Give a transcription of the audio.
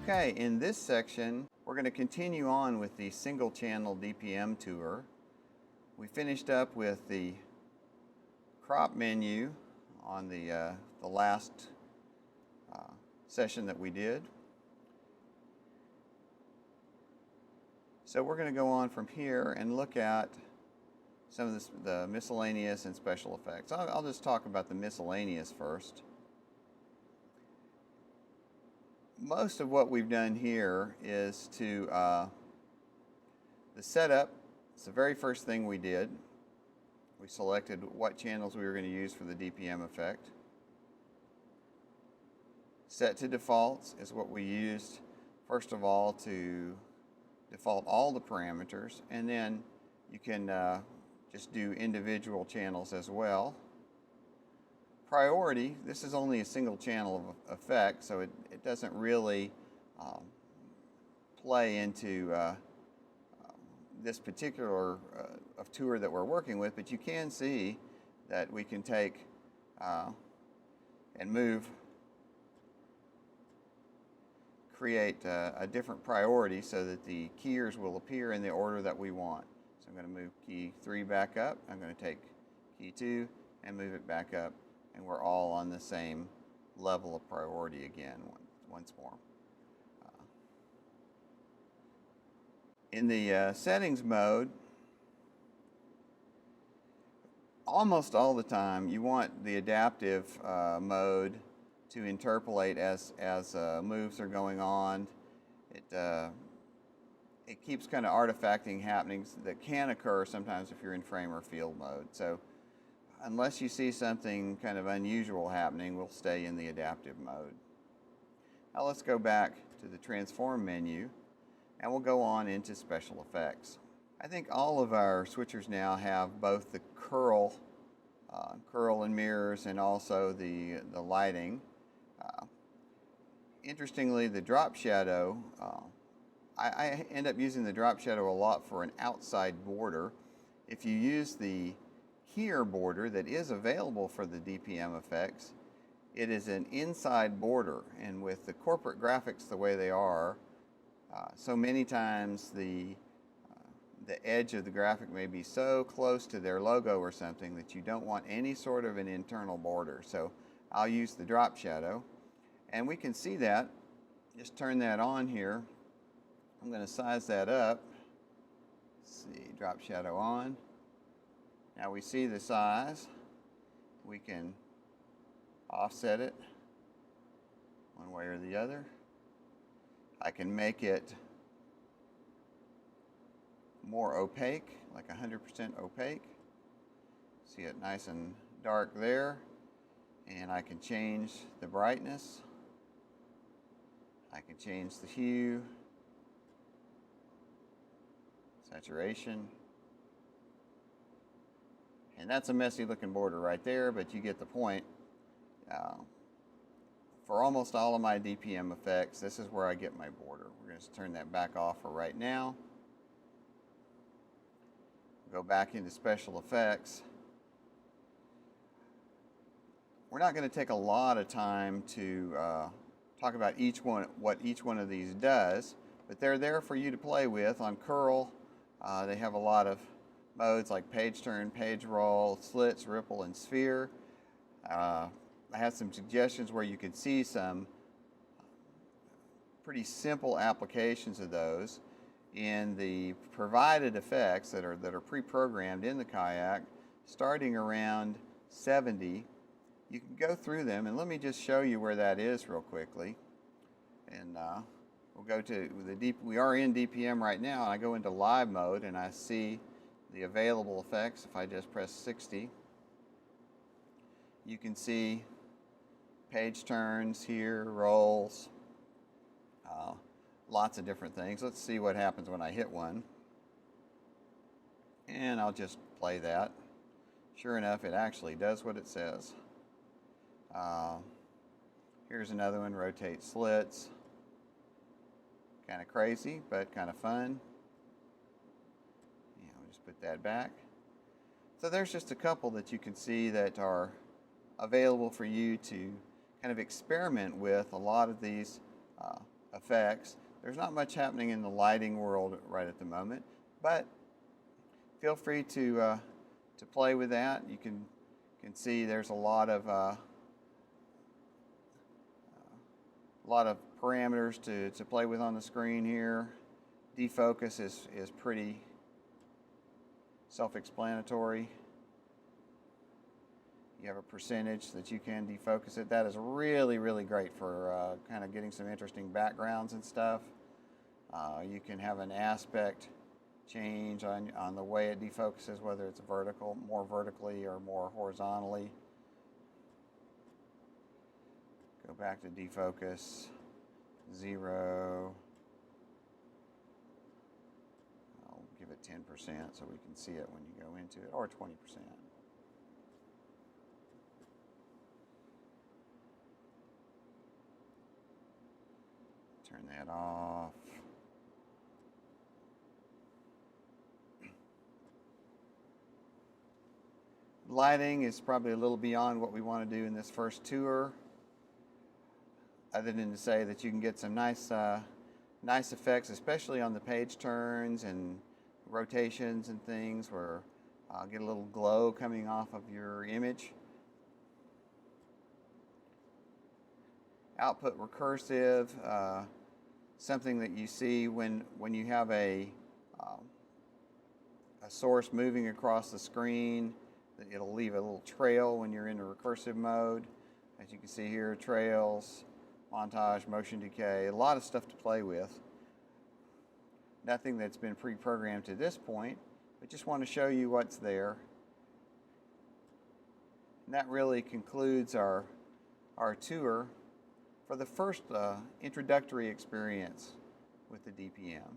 Okay, in this section, we're going to continue on with the single channel DPM tour. We finished up with the crop menu on the last session that we did. So we're going to go on from here and look at some of the miscellaneous and special effects. I'll just talk about the miscellaneous first. Most of what we've done here is to the setup. It's the very first thing we did. We selected what channels we were going to use for the DPM effect. Set to defaults is what we used first of all to default all the parameters, and then you can just do individual channels as well. Priority, this is only a single channel of effect, so it doesn't really play into this particular tour that we're working with, but you can see that we can take and create a different priority so that the keyers will appear in the order that we want. So I'm going to move key 3 back up, I'm going to take key 2 and move it back up, and we're all on the same level of priority again once more. In the settings mode, almost all the time you want the adaptive mode to interpolate as moves are going on. It keeps kind of artifacting happenings that can occur sometimes if you're in frame or field mode. So unless you see something kind of unusual happening, we'll stay in the adaptive mode. Now let's go back to the transform menu and we'll go on into special effects. I think all of our switchers now have both the curl and mirrors and also the lighting. Interestingly, the drop shadow, I end up using the drop shadow a lot for an outside border. If you use the keyer border that is available for the DPM effects, it is an inside border, and with the corporate graphics the way they are, so many times the edge of the graphic may be so close to their logo or something that you don't want any sort of an internal border. So I'll use the drop shadow, and we can see that. Just turn that on here. I'm going to size that up. Let's see, drop shadow on. Now we see the size. We can offset it one way or the other. I can make it more opaque, like 100% opaque. See it nice and dark there. And I can change the brightness. I can change the hue, saturation. And that's a messy looking border right there, but you get the point. For almost all of my DPM effects, this is where I get my border. We're going to turn that back off for right now. Go back into special effects. We're not going to take a lot of time to talk about what each one of these does, but they're there for you to play with. On curl, they have a lot of modes like page turn, page roll, slits, ripple, and sphere. I have some suggestions where you could see some pretty simple applications of those in the provided effects that are pre-programmed in the Kayak, starting around 70. You can go through them, and let me just show you where that is real quickly. And we'll go to we are in DPM right now, and I go into live mode, and I see the available effects. If I just press 60, you can see page turns here, rolls, lots of different things. Let's see what happens when I hit one. And I'll just play that. Sure enough, it actually does what it says. Here's another one, rotate slits. Kind of crazy, but kind of fun. Yeah, we'll just put that back. So there's just a couple that you can see that are available for you to kind of experiment with a lot of these effects. There's not much happening in the lighting world right at the moment, but feel free to play with that. You can see there's a lot of parameters to play with on the screen here. Defocus is pretty self-explanatory. You have a percentage that you can defocus it. That is really, really great for kind of getting some interesting backgrounds and stuff. You can have an aspect change on the way it defocuses, whether it's more vertically or more horizontally. Go back to defocus, 0. I'll give it 10% so we can see it when you go into it, or 20%. Turn that off. Lighting is probably a little beyond what we want to do in this first tour, other than to say that you can get some nice effects, especially on the page turns and rotations and things, where get a little glow coming off of your image. Output recursive, something that you see when you have a source moving across the screen. It'll leave a little trail when you're in a recursive mode. As you can see here, trails, montage, motion decay, a lot of stuff to play with. Nothing that's been pre-programmed to this point, but just want to show you what's there. And that really concludes our tour for the first introductory experience with the DPM.